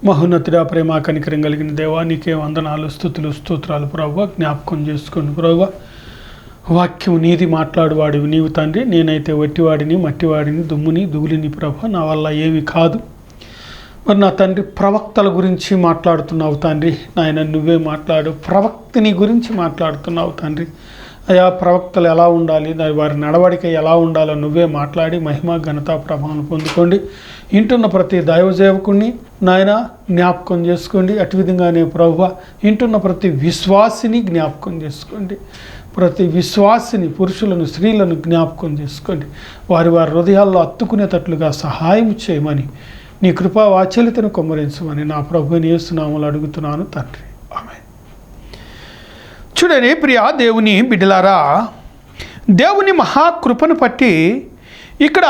మహోన్నతుడా, ప్రేమ కనికరం కలిగిన దేవా, నీకే వందనాలు, స్తుతులు, స్తోత్రాలు ప్రభువా. జ్ఞాపకం చేసుకోండి ప్రభువా. వాక్యం నీది మాట్లాడువాడివి నీవు తండ్రి. నేనైతే వట్టివాడిని, మట్టివాడిని, దుమ్ముని, ధూళిని ప్రభువా. నా వల్ల ఏమి కాదు. మరి నా తండ్రి, ప్రవక్తల గురించి మాట్లాడుతున్నావు తండ్రి. నాయన నువ్వే మాట్లాడు. ప్రవక్తని గురించి మాట్లాడుతున్నావు తండ్రి. అయా, ప్రవక్తలు ఎలా ఉండాలి, వారి నడవడిక ఎలా ఉండాలో నువ్వే మాట్లాడి మహిమ ఘనత ప్రభావం పొందుకోండి. ఇంటున్న ప్రతి దైవసేవకుడిని నాయన జ్ఞాపకం చేసుకోండి. అటు విధంగానే ప్రభువా, ఇంటున్న ప్రతి విశ్వాసిని జ్ఞాపకం చేసుకోండి. ప్రతి విశ్వాసిని, పురుషులను, స్త్రీలను జ్ఞాపకం చేసుకోండి. వారి వారి హృదయాల్లో అత్తుకునేటట్లుగా సహాయం చేయమని, నీ కృపా వాత్సల్యతను కుమ్మరించమని నా ప్రభువుని యేసునామములో అడుగుతున్నాను తండ్రి. ఆమేన్. చూడండి ప్రియా దేవుని బిడ్డలారా, దేవుని మహాకృపను బట్టి ఇక్కడ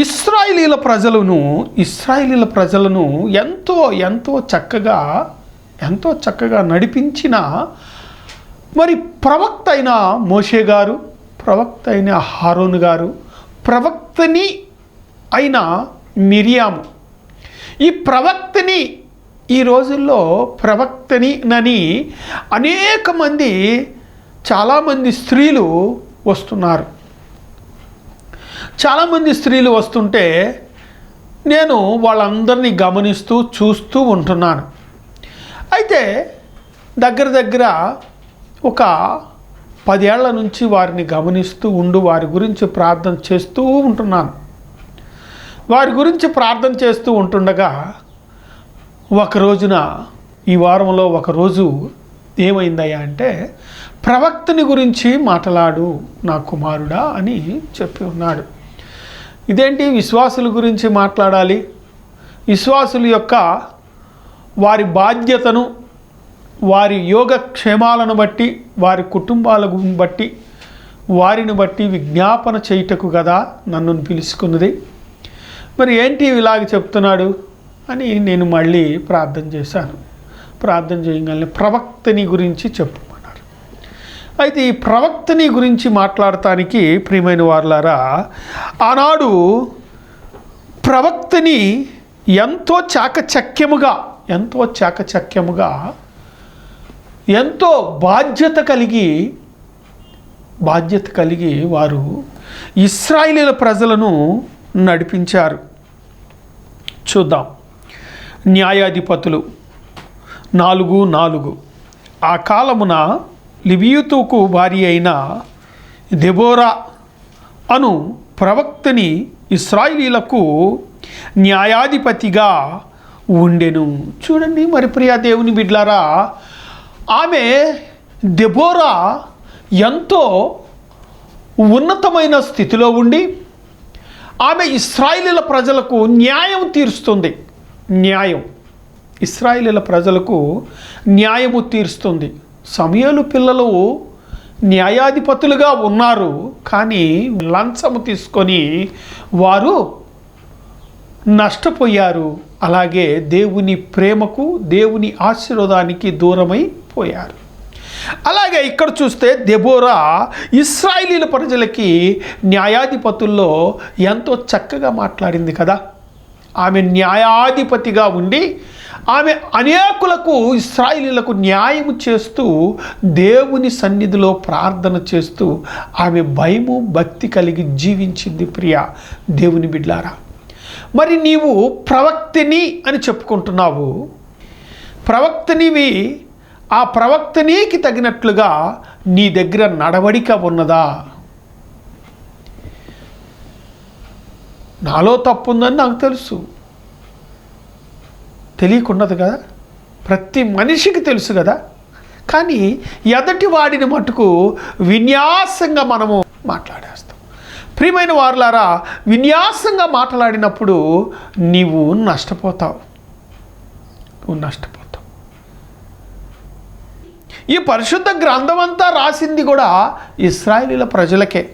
ఇశ్రాయేలీల ప్రజలను ఎంతో చక్కగా నడిపించిన మరి ప్రవక్త అయిన మోషే గారు, ప్రవక్త అయిన హారోను గారు, ప్రవక్తని అయిన మిరియాము. ఈ ప్రవక్తని ఈ రోజుల్లో ప్రవక్తని అనేక మంది, చాలామంది స్త్రీలు వస్తున్నారు. చాలామంది స్త్రీలు వస్తుంటే నేను వాళ్ళందరినీ గమనిస్తూ చూస్తూ ఉంటున్నాను. అయితే దగ్గర ఒక 10 ఏళ్ల నుంచి వారిని గమనిస్తూ వారి గురించి ప్రార్థన చేస్తూ ఉంటున్నాను. వారి గురించి ప్రార్థన చేస్తూ ఉంటుండగా ఒక రోజున, ఈ వారంలో ఒకరోజు ఏమైందయ్యా అంటే, ప్రవక్తని గురించి మాట్లాడు నా కుమారుడా అని చెప్పి ఉన్నాడు. ఇదేంటి, విశ్వాసుల గురించి మాట్లాడాలి? విశ్వాసుల యొక్క వారి బాధ్యతను, వారి యోగక్షేమాలను బట్టి, వారి కుటుంబాలను బట్టి, వారిని బట్టి విజ్ఞాపన చేయుటకు కదా నన్ను పిలుచుకున్నది. మరి ఏంటి ఇలాగ చెప్తున్నాడు అని నేను మళ్ళీ ప్రార్థన చేశాను. ప్రార్థన చేయగానే ప్రవక్తని గురించి చెప్పమన్నారు. అయితే ఈ ప్రవక్తని గురించి మాట్లాడటానికి ప్రియమైన వారులారా, ఆనాడు ప్రవక్తని ఎంతో చాకచక్యముగా ఎంతో బాధ్యత కలిగి వారు ఇశ్రాయేలీల ప్రజలను నడిపించారు. చూద్దాం. న్యాయాధిపతులు 4:4. ఆ కాలమున లిబియతుకు భార్య అయిన దెబోరా అను ప్రవక్తని ఇశ్రాయేలీలకు న్యాయాధిపతిగా ఉండెను. చూడండి మరి ప్రియా దేవుని బిడ్డలారా, ఆమె దెబోరా ఎంతో ఉన్నతమైన స్థితిలో ఉండి ఆమె ఇశ్రాయేలీల ప్రజలకు న్యాయం తీరుస్తుంది. ఇశ్రాయేలీల ప్రజలకు న్యాయము తీరుస్తుంది. సమూయేలు పిల్లలు న్యాయాధిపతులుగా ఉన్నారు, కానీ లంచము తీసుకొని వారు నష్టపోయారు. అలాగే దేవుని ప్రేమకు, దేవుని ఆశీర్వాదానికి దూరమైపోయారు. అలాగే ఇక్కడ చూస్తే దెబోరా ఇశ్రాయేలీల ప్రజలకి న్యాయాధిపతుల్లో ఎంతో చక్కగా మాట్లాడింది కదా. ఆమె న్యాయాధిపతిగా ఉండి ఆమె అనేకులకు, ఇశ్రాయేలీలకు న్యాయము చేస్తూ, దేవుని సన్నిధిలో ప్రార్థన చేస్తూ ఆమె భయము భక్తి కలిగి జీవించింది. ప్రియ దేవుని బిడ్డలారా, మరి నీవు ప్రవక్తని అని చెప్పుకుంటున్నావు. ప్రవక్తనివి, ఆ ప్రవక్తనికి తగినట్లుగా నీ దగ్గర నడవడిక ఉన్నదా? నాలో తప్పు ఉందని నాకు తెలుసు, తెలియకున్నది కదా, ప్రతి మనిషికి తెలుసు కదా. కానీ ఎదటి వాడిని మటుకు విన్యాసంగా మనము మాట్లాడేస్తాం. ప్రియమైన వారులారా, విన్యాసంగా మాట్లాడినప్పుడు నీవు నష్టపోతావు. ఈ పరిశుద్ధ గ్రంథం అంతా రాసింది కూడా ఇశ్రాయేలీల ప్రజలకే.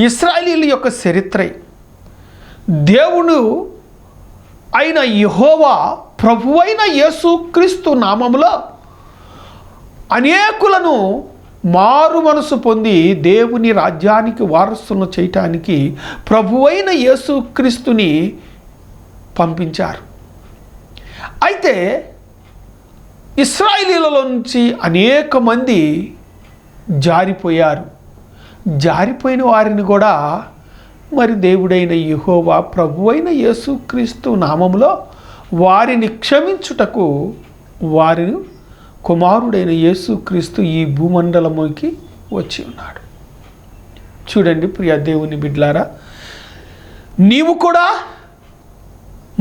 ఇశ్రాయేలీల యొక్క చరిత్రే. దేవుడు అయిన యెహోవా, ప్రభువైన యేసుక్రీస్తు నామములో అనేకులను మారు మనసు పొంది దేవుని రాజ్యానికి వారసులను చేయటానికి ప్రభువైన యేసుక్రీస్తుని పంపించారు. అయితే ఇశ్రాయేలీయులలో నుంచి అనేక మంది జారిపోయారు. జారిపోయిన వారిని కూడా మరి దేవుడైన యెహోవా ప్రభువైన యేసుక్రీస్తు నామములో వారిని క్షమించుటకు వారిని కుమారుడైన యేసుక్రీస్తు ఈ భూమండలముకి వచ్చి ఉన్నాడు. చూడండి ప్రియ దేవుని బిడ్డలారా, నీవు కూడా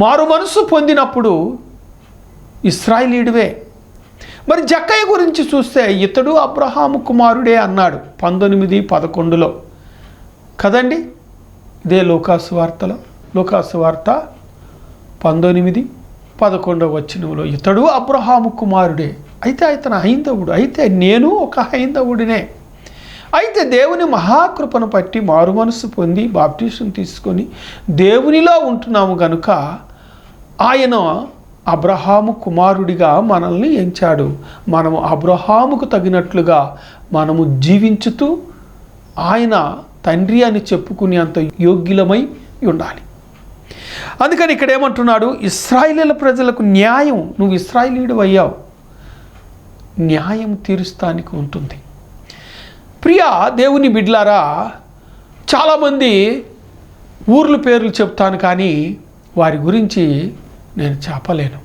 మారు మనసు పొందినప్పుడు ఇశ్రాయేలీయుడివే. మరి జక్కయ్య గురించి చూస్తే ఇతడు అబ్రహాము కుమారుడే అన్నాడు 19:11 కదండి. ఇదే లూకాసు వార్త 19:11 ఇతడు అబ్రహాము కుమారుడే. అయితే అతను హైందవుడు. అయితే నేను ఒక హైందవుడినే. అయితే దేవుని మహాకృపను పట్టి మారు మనసు పొంది బాప్టిజం తీసుకొని దేవునిలో ఉంటున్నాము కనుక ఆయన అబ్రహాము కుమారుడిగా మనల్ని ఎంచాడు. మనము అబ్రహాముకు తగినట్లుగా మనము జీవించుతూ ఆయన తండ్రి అని చెప్పుకునేంత యోగ్యులమై ఉండాలి. అందుకని ఇక్కడ ఏమంటున్నాడు, ఇశ్రాయేలీయుల ప్రజలకు న్యాయం, నువ్వు ఇశ్రాయేలీయుడు అయ్యావు, న్యాయం తీరుస్తానికి ఉంటుంది. ప్రియా దేవుని బిడ్లారా, చాలామంది ఊర్ల పేర్లు చెప్తాను కానీ వారి గురించి నేను చెప్పలేను.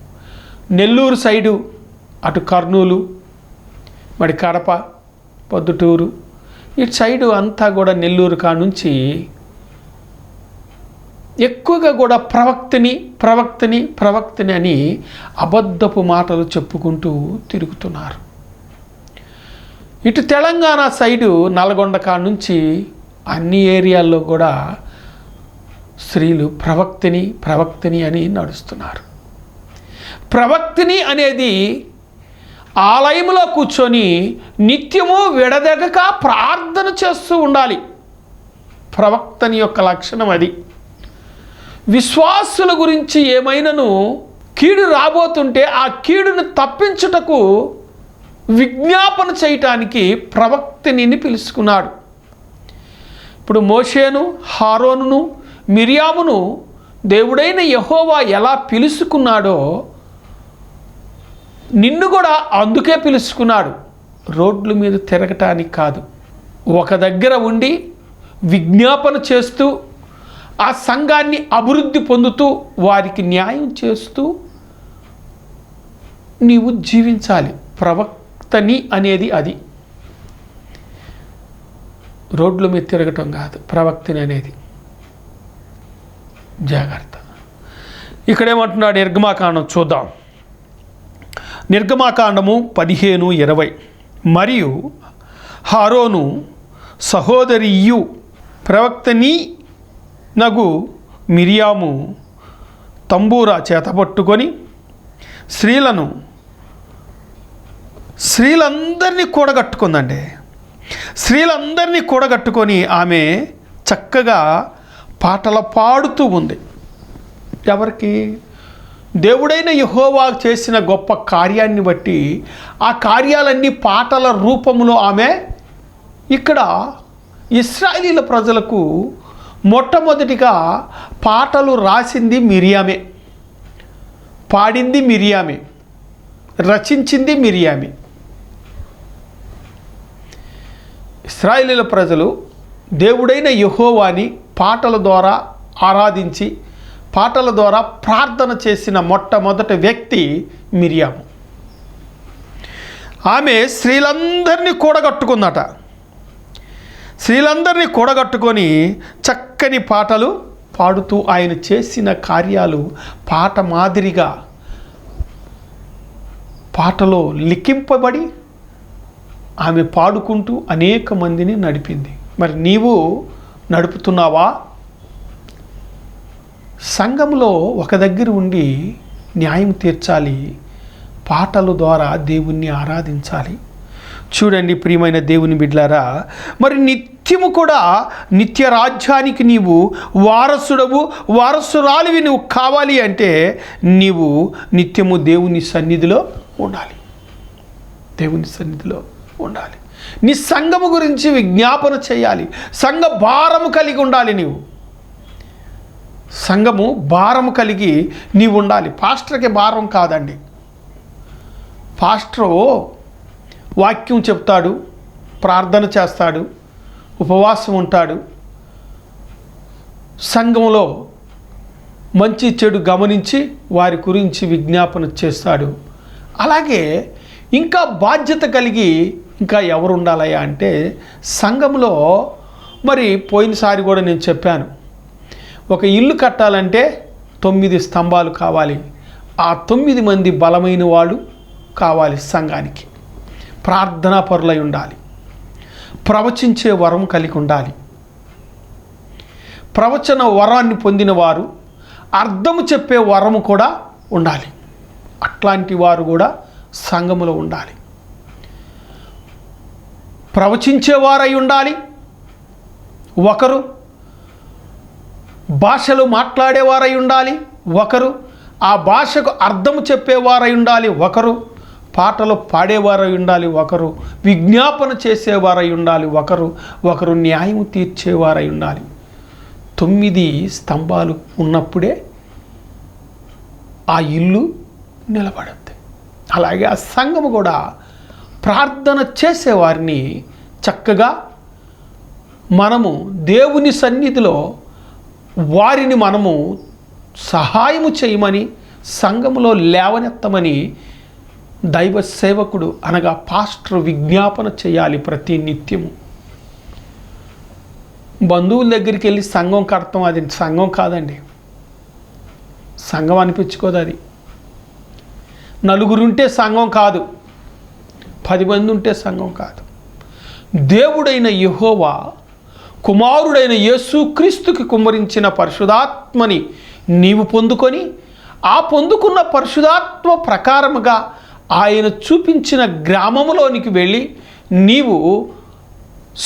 నెల్లూరు సైడు, అటు కర్నూలు, మరి కడప, పొద్దుటూరు, ఇటు సైడు అంతా కూడా నెల్లూరు కానుంచి ఎక్కువగా కూడా ప్రవక్తని అని అబద్ధపు మాటలు చెప్పుకుంటూ తిరుగుతున్నారు. ఇటు తెలంగాణ సైడు నల్గొండ కానుంచి అన్ని ఏరియాల్లో కూడా స్త్రీలు ప్రవక్తని అని నడుస్తున్నారు. ప్రవక్తని అనేది ఆలయంలో కూర్చొని నిత్యము విడదెగక ప్రార్థన చేస్తూ ఉండాలి. ప్రవక్తని యొక్క లక్షణం అది. విశ్వాసుల గురించి ఏమైనాను కీడు రాబోతుంటే ఆ కీడును తప్పించుటకు విజ్ఞాపన చేయటానికి ప్రవక్తని పిలుచుకున్నాడు. ఇప్పుడు మోషేను, హారోనును, మిరియామును దేవుడైన యెహోవా ఎలా పిలుచుకున్నాడో నిన్ను కూడా అందుకే పిలుచుకున్నాడు. రోడ్ల మీద తిరగటానికి కాదు, ఒక దగ్గర ఉండి విజ్ఞాపన చేస్తూ ఆ సంఘాన్ని అభివృద్ధి పొందుతూ వారికి న్యాయం చేస్తూ నీవు జీవించాలి. ప్రవక్తని అనేది అది. రోడ్ల మీద తిరగటం కాదు ప్రవక్తని అనేది. జాగ్రత్త. ఇక్కడేమంటున్నాడు, నిర్గమాకాండం చూద్దాం. నిర్గమాకాండము 15:20 మరియు హారోను సహోదరియు ప్రవక్తని నగు మిరియాము తంబూరా చేతపట్టుకొని స్త్రీలందరినీ కూడగట్టుకుందండి. స్త్రీలందరినీ కూడగట్టుకొని ఆమె చక్కగా పాటలు పాడుతూ ఉంది. ఎవరికి? దేవుడైన యెహోవా చేసిన గొప్ప కార్యాన్ని బట్టి ఆ కార్యాలన్నీ పాటల రూపంలో ఆమె ఇక్కడ ఇశ్రాయేలీల ప్రజలకు మొట్టమొదటిగా పాటలు రాసింది మిరియామే, పాడింది మిరియామే, రచించింది మిరియామే. ఇశ్రాయేలీల ప్రజలు దేవుడైన యెహోవాని పాటల ద్వారా ఆరాధించి పాటల ద్వారా ప్రార్థన చేసిన మొట్టమొదటి వ్యక్తి మిరియాము. ఆమె స్త్రీలందరినీ కూడగట్టుకుందట. స్త్రీలందరినీ కూడగట్టుకొని చక్కని పాటలు పాడుతూ ఆయన చేసిన కార్యాలు పాట మాదిరిగా పాటలో లిఖింపబడి ఆమె పాడుకుంటూ అనేక మందిని నడిపింది. మరి నీవు నడుపుతున్నావా? సంఘంలో ఒక దగ్గర ఉండి న్యాయం తీర్చాలి, పాటల ద్వారా దేవుణ్ణి ఆరాధించాలి. చూడండి ప్రియమైన దేవుని బిడ్డలారా, మరి నిత్యము కూడా నిత్య రాజ్యానికి నీవు వారసురాలివి నువ్వు కావాలి అంటే నీవు నిత్యము దేవుని సన్నిధిలో ఉండాలి. దేవుని సన్నిధిలో ఉండాలి. నీ సంఘము గురించి విజ్ఞాపన చేయాలి. సంఘ భారము కలిగి ఉండాలి. నీవు సంఘము భారము కలిగి నీవు ఉండాలి. పాస్టర్కి భారం కాదండి. పాస్టరు వాక్యం చెప్తాడు, ప్రార్థన చేస్తాడు, ఉపవాసం ఉంటాడు, సంఘంలో మంచి చెడు గమనించి వారి గురించి విజ్ఞాపన చేస్తాడు. అలాగే ఇంకా బాధ్యత కలిగి ఇంకా ఎవరు ఉండాలయ్యా అంటే సంఘంలో మరి పోయినసారి కూడా నేను చెప్పాను, ఒక ఇల్లు కట్టాలంటే 9 స్తంభాలు కావాలి. ఆ 9 మంది బలమైన వాళ్ళు కావాలి. సంఘానికి ప్రార్థనా పరులై ఉండాలి, ప్రవచించే వరం కలిగి ఉండాలి, ప్రవచన వరాన్ని పొందిన వారు, అర్థము చెప్పే వరము కూడా ఉండాలి. అట్లాంటి వారు కూడా సంఘములో ఉండాలి. ప్రవచించేవారై ఉండాలి ఒకరు, భాషలు మాట్లాడేవారై ఉండాలి ఒకరు, ఆ భాషకు అర్థము చెప్పేవారై ఉండాలి ఒకరు, పాటలు పాడేవారై ఉండాలి ఒకరు, విజ్ఞాపన చేసేవారై ఉండాలి ఒకరు న్యాయం తీర్చేవారై ఉండాలి. 9 స్తంభాలు ఉన్నప్పుడే ఆ ఇల్లు నిలబడుద్ది. అలాగే ఆ సంఘము కూడా ప్రార్థన చేసేవారిని చక్కగా మనము దేవుని సన్నిధిలో వారిని మనము సహాయము చేయమని, సంఘములో లేవనెత్తమని దైవ సేవకుడు అనగా పాస్టర్ విజ్ఞాపన చేయాలి ప్రతి నిత్యము. బంధువుల దగ్గరికి వెళ్ళి సంఘం కడతాం, అది సంఘం కాదండి. సంఘం అనిపించుకోదు అది. నలుగురు ఉంటే సంఘం కాదు, 10 మంది ఉంటే సంఘం కాదు. దేవుడైన యెహోవా కుమారుడైన యేసుక్రీస్తుకి కుమ్మరించిన పరిశుధాత్మని నీవు పొందుకొని, ఆ పొందుకున్న పరిశుధాత్మ ప్రకారముగా ఆయన చూపించిన గ్రామములోనికి వెళ్ళి నీవు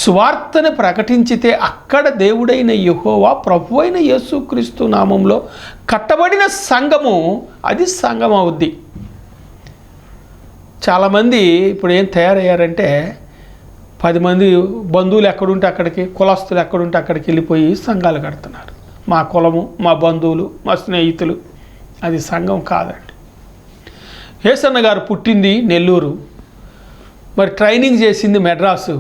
సువార్తను ప్రకటించితే అక్కడ దేవుడైన యెహోవా ప్రభు అయిన యేసుక్రీస్తు నామంలో కట్టబడిన సంఘము అది సంఘం అవుద్ది. చాలామంది ఇప్పుడు ఏం తయారయ్యారంటే 10 మంది బంధువులు ఎక్కడుంటే అక్కడికి, కులస్తులు ఎక్కడుంటే అక్కడికి వెళ్ళిపోయి సంఘాలు కడుతున్నారు. మా కులము, మా బంధువులు, మా స్నేహితులు, అది సంఘం కాదండి. యేసన్న గారు పుట్టింది నెల్లూరు, మరి ట్రైనింగ్ చేసింది మెడ్రాసు,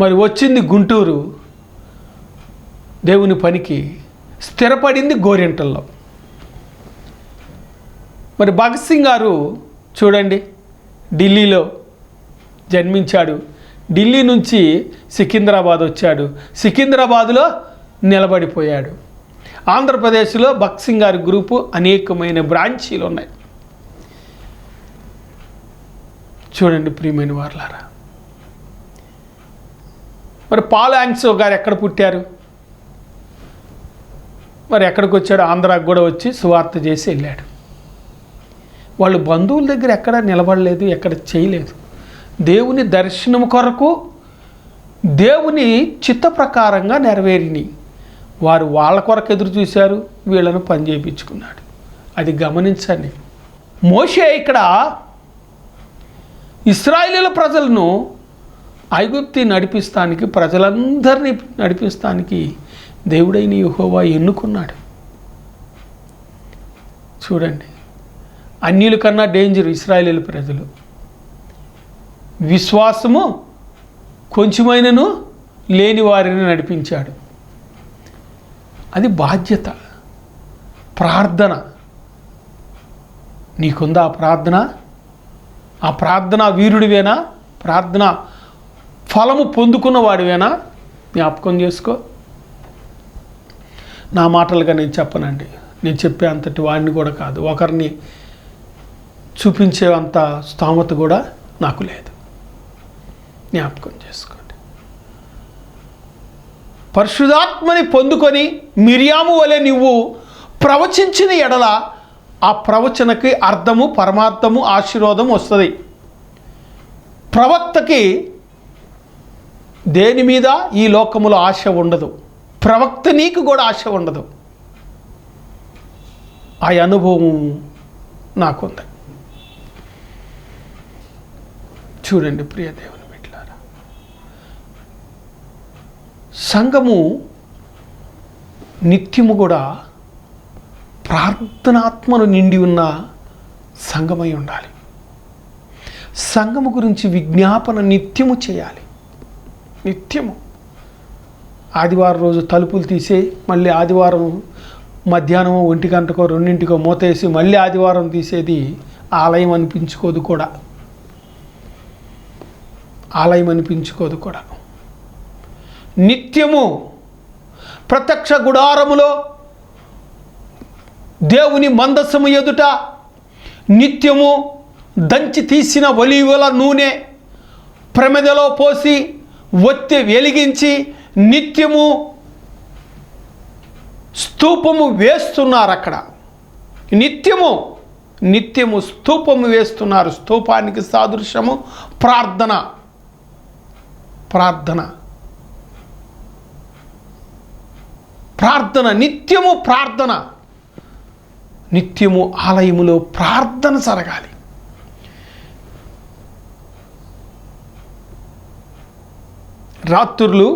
మరి వచ్చింది గుంటూరు, దేవుని పనికి స్థిరపడింది గోరింటల్లో. మరి భగత్ సింగ్ గారు చూడండి ఢిల్లీలో జన్మించాడు, ఢిల్లీ నుంచి సికింద్రాబాద్ వచ్చాడు, సికింద్రాబాద్లో నిలబడిపోయాడు. ఆంధ్రప్రదేశ్లో భగత్ సింగ్ గారి గ్రూపు అనేకమైన బ్రాంచీలు ఉన్నాయి. చూడండి ప్రియమైన వారలారా, మరి పాల్ యాంగ్సో గారు ఎక్కడ పుట్టారు, మరి ఎక్కడికి వచ్చాడు? ఆంధ్రాకు కూడా వచ్చి సువార్త చేసి వెళ్ళాడు. వాళ్ళు బంధువుల దగ్గర ఎక్కడ నిలబడలేదు, ఎక్కడ చేయలేదు. దేవుని దర్శనం కొరకు దేవుని చిత్త ప్రకారంగా నెరవేరిని వారు వాళ్ళ కొరకు ఎదురు చూశారు, వీళ్ళను పని చేయించుకున్నాడు. అది గమనించండి. మోషే ఇక్కడ ఇశ్రాయేలీయుల ప్రజలను ఐగుప్తి నడిపిస్తానికి, ప్రజలందరినీ నడిపిస్తానికి దేవుడైన యెహోవా ఎన్నుకున్నాడు. చూడండి, అన్యుల కన్నా డేంజర్ ఇశ్రాయేలీయుల ప్రజలు. విశ్వాసము కొంచెమైనను లేని వారిని నడిపించాడు. అది బాధ్యత. ప్రార్థన నీకుందా? ఆ ప్రార్థన వీరుడివేనా? ప్రార్థన ఫలము పొందుకున్న వాడివేనా? జ్ఞాపకం చేసుకో. నా మాటలుగా నేను చెప్పనండి, నేను చెప్పే అంతటి వాడిని కూడా కాదు, ఒకరిని చూపించే అంత స్తోమత కూడా నాకు లేదు. జ్ఞాపకం చేసుకోండి. పరిశుద్ధాత్మని పొందుకొని మిరియాము వలె నువ్వు ప్రవచించిన ఎడల ఆ ప్రవచనకి అర్థము, పరమార్థము, ఆశీర్వాదం వస్తుంది. ప్రవక్తకి దేని మీద ఈ లోకములో ఆశ ఉండదు, ప్రవక్త నీకు కూడా ఆశ ఉండదు. ఆ అనుభవం నాకుంది. చూడండి ప్రియ దేవుని బిడ్డలారా, సంఘము నిత్యము కూడా ప్రార్థనాత్మను నిండి ఉన్న సంఘమై ఉండాలి. సంఘము గురించి విజ్ఞాపన నిత్యము చేయాలి. నిత్యము ఆదివారం రోజు తలుపులు తీసే మళ్ళీ ఆదివారం మధ్యాహ్నం 1 గంటకో 2 మూతేసి మళ్ళీ ఆదివారం తీసేది ఆలయం అనిపించుకోదు కూడా. ఆలయం అనిపించుకోదు కూడా. నిత్యము ప్రత్యక్ష గుడారములో దేవుని మందసము ఎదుట నిత్యము దంచి తీసిన ఒలీవల నూనె ప్రమిదలో పోసి ఒత్తి వెలిగించి నిత్యము స్తూపము వేస్తున్నారు. అక్కడ నిత్యము స్తూపము వేస్తున్నారు. స్తూపానికి సాదృశ్యము ప్రార్థన. నిత్యము ప్రార్థన. నిత్యము ఆలయములో ప్రార్థన జరగాలి. రాత్రులు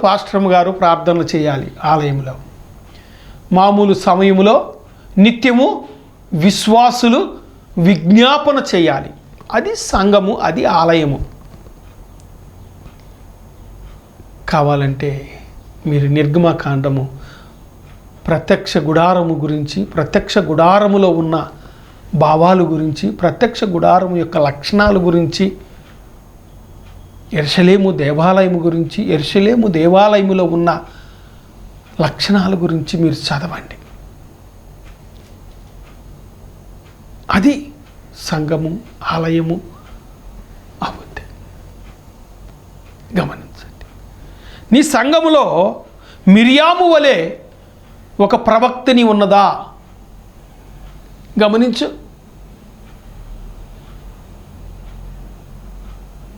పాస్టరమ్మ గారు ప్రార్థన చేయాలి ఆలయంలో. మామూలు సమయంలో నిత్యము విశ్వాసులు విజ్ఞాపన చేయాలి. అది సంఘము, అది ఆలయము. కావాలంటే మీరు నిర్గమకాండము ప్రత్యక్ష గుడారము గురించి, ప్రత్యక్ష గుడారములో ఉన్న భావాలు గురించి, ప్రత్యక్ష గుడారము యొక్క లక్షణాల గురించి, యెరూషలేము దేవాలయము గురించి, యెరూషలేము దేవాలయములో ఉన్న లక్షణాల గురించి మీరు చదవండి. అది సంఘము, ఆలయము అవుద్ది. గమనించండి. నీ సంఘములో మిరియాము వలె ఒక ప్రవక్తని ఉన్నదా? గమనించు.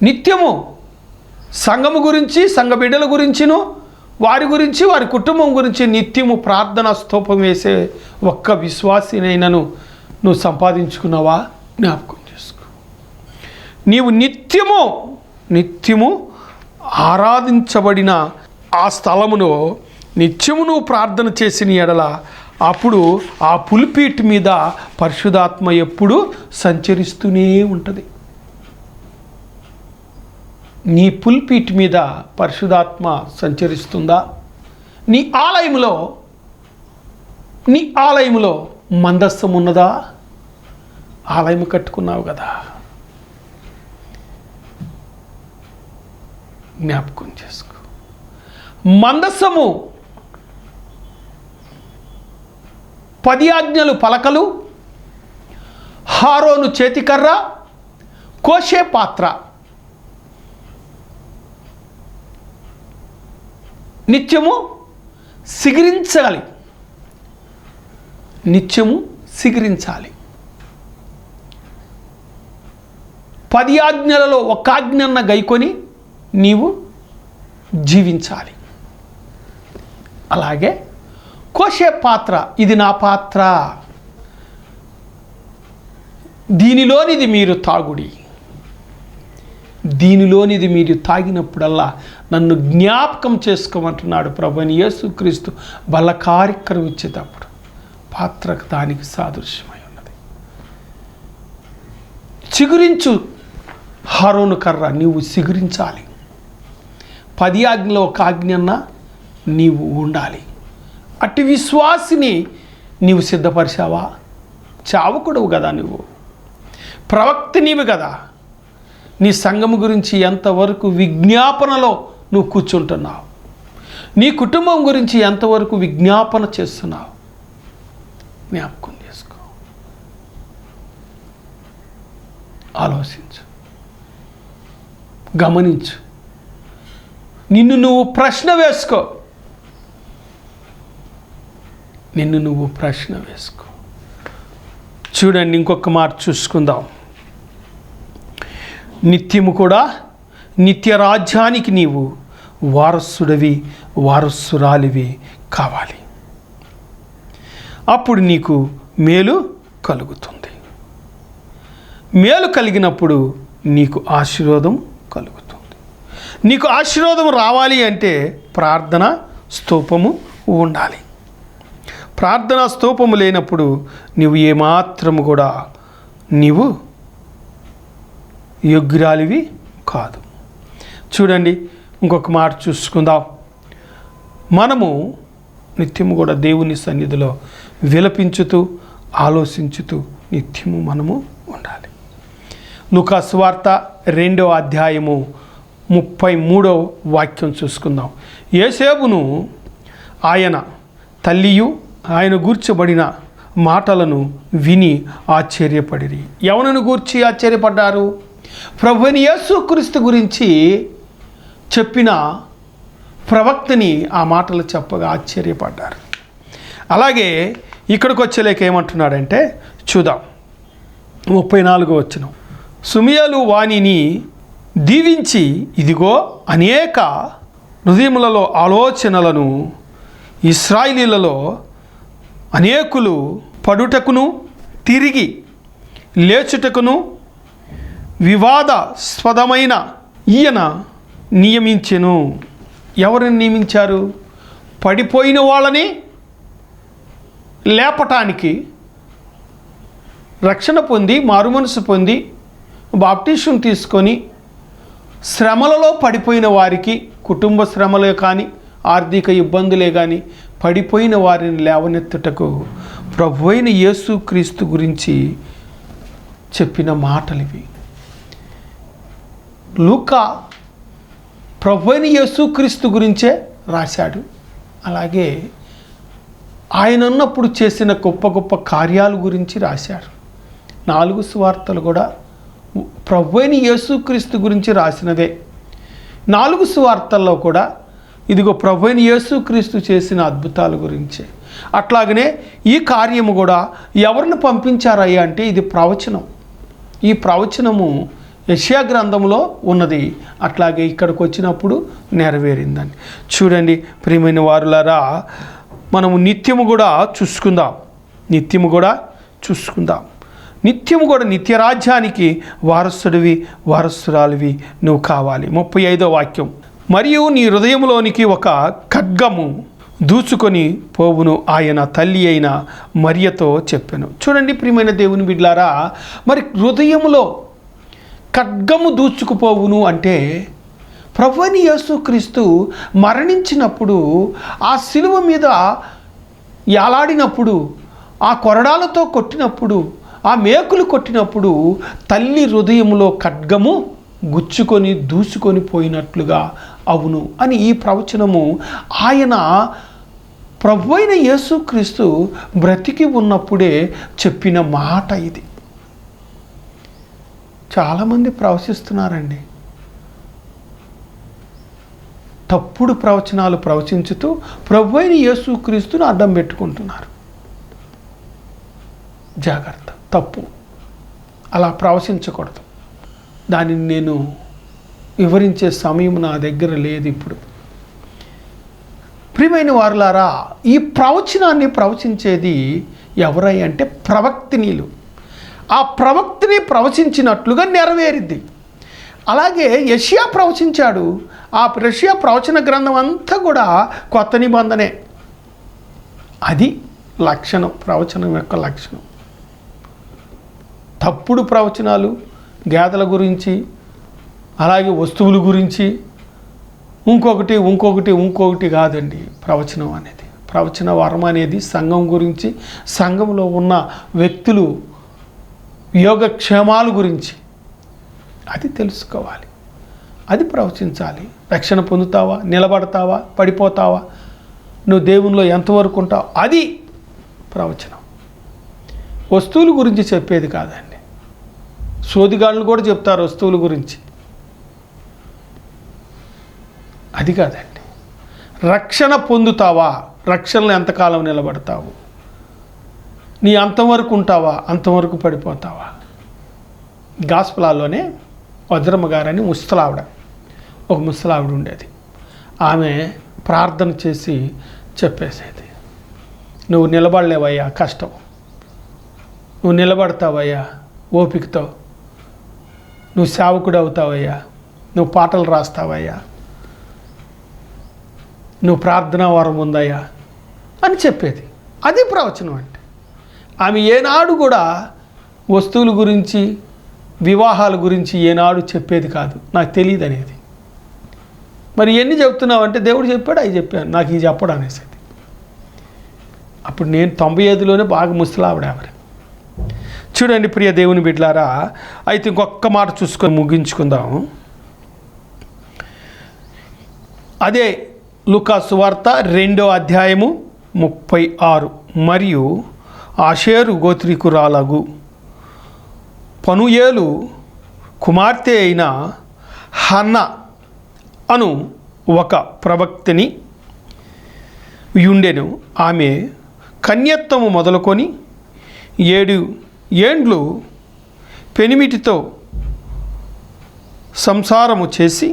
నిత్యము సంఘము గురించి, సంఘ బిడ్డల గురించిను, వారి గురించి, వారి కుటుంబం గురించి నిత్యము ప్రార్థన స్తూపం వేసే ఒక్క విశ్వాసినైనను నువ్వు సంపాదించుకున్నావా? జ్ఞాపకం చేసుకో. నీవు నిత్యము ఆరాధించబడిన ఆ స్థలములో నిత్యము నువ్వు ప్రార్థన చేసిన ఎడల అప్పుడు ఆ పుల్పీట్ మీద పరిశుద్ధాత్మ ఎప్పుడు సంచరిస్తూనే ఉంటుంది. నీ పుల్పీట్ మీద పరిశుద్ధాత్మ సంచరిస్తుందా? నీ ఆలయములో మందస్సం ఉన్నదా? ఆలయం కట్టుకున్నావు కదా, జ్ఞాపకం చేసుకో. మందస్సము 10 ఆజ్ఞలు పలకలు, హారోను చేతికర్ర, కోసే పాత్ర. నిత్యము సిగిరించాలి. 10 ఆజ్ఞలలో ఒక ఆజ్ఞన్న గైకొని నీవు జీవించాలి. అలాగే కోసే పాత్ర, ఇది నా పాత్ర, దీనిలోనిది మీరు తాగుడి, దీనిలోనిది మీరు తాగినప్పుడల్లా నన్ను జ్ఞాపకం చేసుకోమంటున్నాడు ప్రభువైన యేసుక్రీస్తు. బల్ల కార్యక్రమం ఇచ్చేటప్పుడు పాత్రకు దానికి సాదృశ్యమై ఉన్నది. చిగురించు హారోను కర్ర, నీవు సిగురించాలి. 10 ఆజ్ఞలో ఒక ఆజ్ఞన్న నీవు ఉండాలి. అట్టి విశ్వాసిని నీవు సిద్ధపరిచావా? చావకుడవు కదా, నువ్వు ప్రవక్త నీవు కదా. నీ సంఘము గురించి ఎంతవరకు విజ్ఞాపనలో నువ్వు కూర్చుంటున్నావు? నీ కుటుంబం గురించి ఎంతవరకు విజ్ఞాపన చేస్తున్నావు? జ్ఞాపకం చేసుకో. ఆలోచించు, గమనించు. నిన్ను నువ్వు ప్రశ్న వేసుకో. చూడండి, ఇంకొక మాట చూసుకుందాం. నిత్యము కూడా నిత్య రాజ్యానికి నీవు వారసురాలివి కావాలి. అప్పుడు నీకు మేలు కలుగుతుంది. మేలు కలిగినప్పుడు నీకు ఆశీర్వాదం కలుగుతుంది. నీకు ఆశీర్వాదం రావాలి అంటే ప్రార్థన స్తూపము ఉండాలి. ప్రార్థనా స్తూపము లేనప్పుడు నీవు ఏమాత్రము కూడా నీవు యోగ్యురాలివి కాదు. చూడండి, ఇంకొక మాట చూసుకుందాం. మనము నిత్యము కూడా దేవుని సన్నిధిలో విలపించుతూ ఆలోచించుతూ నిత్యము మనము ఉండాలి. లూకా సువార్త 2వ అధ్యాయము 33వ వాక్యం చూసుకుందాం. యోసేపును ఆయన తల్లియు ఆయన గూర్చబడిన మాటలను విని ఆశ్చర్యపడిరి. ఎవరిని గూర్చి ఆశ్చర్యపడ్డారు? ప్రభువైన యేసుక్రీస్తు గురించి చెప్పిన ప్రవక్తని ఆ మాటలు చెప్పగా ఆశ్చర్యపడ్డారు. అలాగే ఇక్కడికి వచ్చేలేక ఏమంటున్నాడంటే చూద్దాం. 34వ వచనం. సుమియలు వానిని దీవించి, ఇదిగో అనేక హృదయములలో ఆలోచనలను ఇశ్రాయేలీలలో అనేకులు పడుటకును తిరిగి లేచుటకును వివాదాస్పదమైన ఈయన నియమించెను. ఎవరిని నియమించారు? పడిపోయిన వాళ్ళని లేపటానికి, రక్షణ పొంది మారుమనసు పొంది బాప్టిజం తీసుకొని శ్రమలలో పడిపోయిన వారికి, కుటుంబ శ్రమలే కానీ ఆర్థిక ఇబ్బందులే కానీ పడిపోయిన వారిని లేవనెత్తుటకు ప్రభువైన యేసుక్రీస్తు గురించి చెప్పిన మాటలివి. లూకా ప్రభువైన యేసుక్రీస్తు గురించే రాశాడు. అలాగే ఆయన ఉన్నప్పుడు చేసిన గొప్ప గొప్ప కార్యాల గురించి రాశాడు. 4 సువార్తలు కూడా ప్రభువైన యేసుక్రీస్తు గురించి రాసినదే. 4 సువార్తల్లో కూడా ఇదిగో ప్రభువైన యేసుక్రీస్తు చేసిన అద్భుతాల గురించే. అట్లాగనే ఈ కార్యము కూడా ఎవరిని పంపించారయ్యా అంటే ఇది ప్రవచనం. ఈ ప్రవచనము యెషయా గ్రంథంలో ఉన్నది. అట్లాగే ఇక్కడికి వచ్చినప్పుడు నెరవేరిందండి. చూడండి ప్రియమైన వారులారా, మనము నిత్యము కూడా చూసుకుందాం. నిత్యము కూడా నిత్యరాజ్యానికి వారసుడివి వారసురాలివి నువ్వు కావాలి. 35వ వాక్యం. మరియు నీ హృదయంలోనికి ఒక ఖడ్గము దూచుకొని పోవును ఆయన తల్లి అయిన మరియతో చెప్పెను. చూడండి ప్రియమైన దేవుని బిడ్డలారా, మరి హృదయములో ఖడ్గము దూచుకుపోవును అంటే ప్రభువైన యేసుక్రీస్తు మరణించినప్పుడు, ఆ శిలువ మీద యాలాడినప్పుడు, ఆ కొరడాలతో కొట్టినప్పుడు, ఆ మేకులు కొట్టినప్పుడు తల్లి హృదయములో ఖడ్గము గుచ్చుకొని దూసుకొని పోయినట్లుగా అవును అని ఈ ప్రవచనము ఆయన ప్రభువైన యేసుక్రీస్తు బ్రతికి ఉన్నప్పుడే చెప్పిన మాట ఇది. చాలామంది ప్రవచిస్తున్నారండి. తప్పుడు ప్రవచనాలు ప్రవచించుతూ ప్రభువైన యేసుక్రీస్తును అడ్డం పెట్టుకుంటున్నారు. జాగ్రత్త, తప్పు. అలా ప్రవచించకూడదు. దానిని నేను వివరించే సమయం నా దగ్గర లేదు ఇప్పుడు. ప్రియమైన వారులారా, ఈ ప్రవచనాన్ని ప్రవచించేది ఎవరై అంటే ప్రవక్తినీలు. ఆ ప్రవక్తిని ప్రవచించినట్లుగా నెరవేరిద్ది. అలాగే యెషయా ప్రవచించాడు. ఆ యెషయా ప్రవచన గ్రంథం అంతా కూడా కొత్త నిబంధనే. అది లక్షణం, ప్రవచనం యొక్క లక్షణం. తప్పుడు ప్రవచనాలు గేదెల గురించి, అలాగే వస్తువుల గురించి, ఇంకొకటి కాదండి ప్రవచనం అనేది. ప్రవచన వరం అనేది సంఘం గురించి, సంఘంలో ఉన్న వ్యక్తులు యోగక్షేమాల గురించి అది తెలుసుకోవాలి, అది ప్రవచించాలి. రక్షణ పొందుతావా, నిలబడతావా, పడిపోతావా, నువ్వు దేవునిలో ఎంతవరకు ఉంటావు, అది ప్రవచనం. వస్తువుల గురించి చెప్పేది కాదండి. సోదిగాళ్ళు కూడా చెప్తారు వస్తువుల గురించి, అది కాదండి. రక్షణ పొందుతావా, రక్షణలో ఎంతకాలం నిలబడతావు, నీ అంతవరకు ఉంటావా, అంతవరకు పడిపోతావా. గాస్పలాల్లోనే వజ్రమ్మ గారని ఒక ముసలావిడ ఉండేది. ఆమె ప్రార్థన చేసి చెప్పేసేది, నువ్వు నిలబడలేవయ్యా, కష్టం, నువ్వు నిలబడతావయ్యా ఓపికతో, నువ్వు సేవకుడు అవుతావయ్యా, నువ్వు పాటలు రాస్తావయ్యా, నువ్వు ప్రార్థనా వరం ఉందయ్యా అని చెప్పేది. అది ప్రవచనం అంటే. ఆమె ఏనాడు కూడా వస్తువుల గురించి, వివాహాల గురించి ఏనాడు చెప్పేది కాదు, నాకు తెలియదు అనేది. మరి ఎన్ని చెప్తున్నావు అంటే దేవుడు చెప్పాడు, అవి చెప్పాను, నాకు ఇది చెప్పడం అనేసి. అప్పుడు నేను 95లోనే బాగా ముసలావిడ. చూడండి ప్రియ దేవుని బిడ్డలారా, అయితే ఇంకొక మాట చూసుకొని ముగించుకుందాం. అదే లూకా సువార్త 2వ అధ్యాయము 36. మరియు ఆషేరు గోత్రీకురాలగు పనుయేలు కుమార్తె అయిన హన్న అను ఒక ప్రవక్తని యుండెను. ఆమె కన్యత్వము మొదలుకొని 7 ఏండ్లు పెనిమిటితో సంసారము చేసి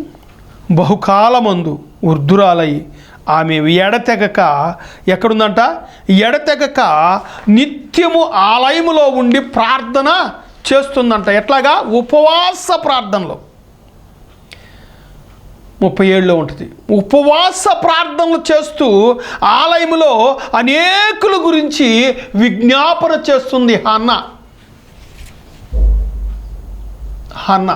బహుకాలమందు వృద్ధురాలై ఆమె ఎడతెగక ఎక్కడుందంట, ఎడతెగక నిత్యము ఆలయములో ఉండి ప్రార్థన చేస్తుందంట. ఎట్లాగా? ఉపవాస ప్రార్థనలో. 37లో ఉంటుంది. ఉపవాస ప్రార్థనలు చేస్తూ ఆలయములో అనేకుల గురించి విజ్ఞాపన చేస్తుంది హన్న.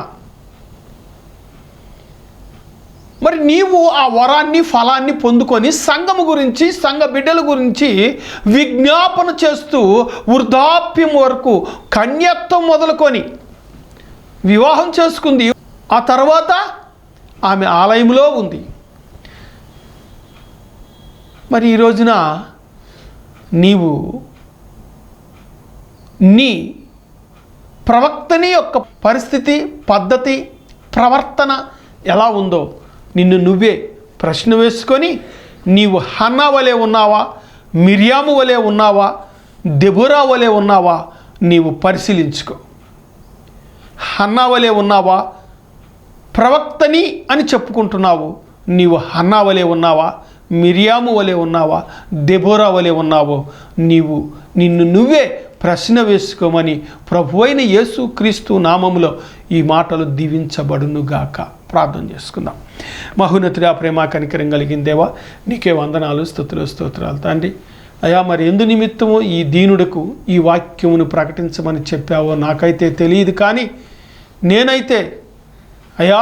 మరి నీవు ఆ వరాన్ని, ఫలాన్ని పొందుకొని సంఘము గురించి, సంఘ బిడ్డల గురించి విజ్ఞాపన చేస్తూ వృద్ధాప్యం వరకు, కన్యత్వం మొదలుకొని వివాహం చేసుకుంది. ఆ తర్వాత ఆమె ఆలయంలో ఉంది. మరి ఈ రోజున నీవు నీ ప్రవక్తని యొక్క పరిస్థితి, పద్ధతి, ప్రవర్తన ఎలా ఉందో నిన్ను నువ్వే ప్రశ్న వేసుకొని, నీవు హన్నా వలె ఉన్నావా, మిర్యాము వలె ఉన్నావా, దెబోరా వలె ఉన్నావా, నీవు పరిశీలించుకో. హన్నా వలె ఉన్నావా, ప్రవక్తని అని చెప్పుకుంటున్నావు, నీవు హన్నా వలె ఉన్నావా, మిర్యాము వలె ఉన్నావా, దెబోరా వలె ఉన్నావో నీవు నిన్ను నువ్వే ప్రశ్న వేసుకోమని ప్రభువైన యేసు క్రీస్తు నామములో ఈ మాటలు దీవించబడునుగాక. ప్రార్థన చేసుకుందాం. మహోన్నతుడా, ప్రేమ కనికరం కలిగిన దేవా, నీకే వందనాలు, స్తోత్రాలు తండ్రి. అయ్యా, మరి ఎందు నిమిత్తము ఈ దీనుడకు ఈ వాక్యమును ప్రకటించమని చెప్పావో నాకైతే తెలియదు, కానీ నేనైతే అయ్యా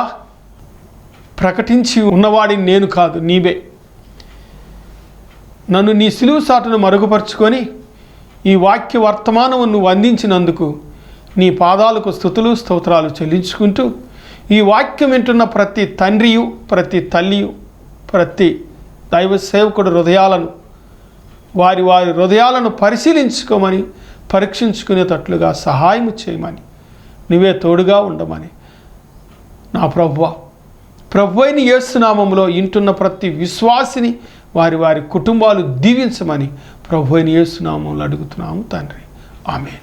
ప్రకటించి ఉన్నవాడిని నేను కాదు, నీవే. నన్ను నీ సిలువ సాటును మరుగుపరుచుకొని ఈ వాక్య వర్తమానము నువ్వు అందించినందుకు నీ పాదాలకు స్తుతులు స్తోత్రాలు చెల్లించుకుంటూ, ఈ వాక్యం వింటున్న ప్రతి తండ్రియు, ప్రతి తల్లియు, ప్రతి దైవ సేవకుడు హృదయాలను, వారి హృదయాలను పరిశీలించుకోమని, పరీక్షించుకునేటట్లుగా సహాయం చేయమని, నువ్వే తోడుగా ఉండమని నా ప్రభువైన యేసు నామములో ఇంటున్న ప్రతి విశ్వాసిని, వారి కుటుంబాలు దీవించమని ప్రభువైన యేసు నామములో అడుగుతున్నాము తండ్రి. ఆమేన్.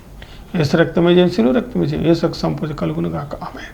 యేసు రక్తమే జయించును, రక్తమే జయం, యేసు సంపూజ కలుగును గాక. ఆమేన్.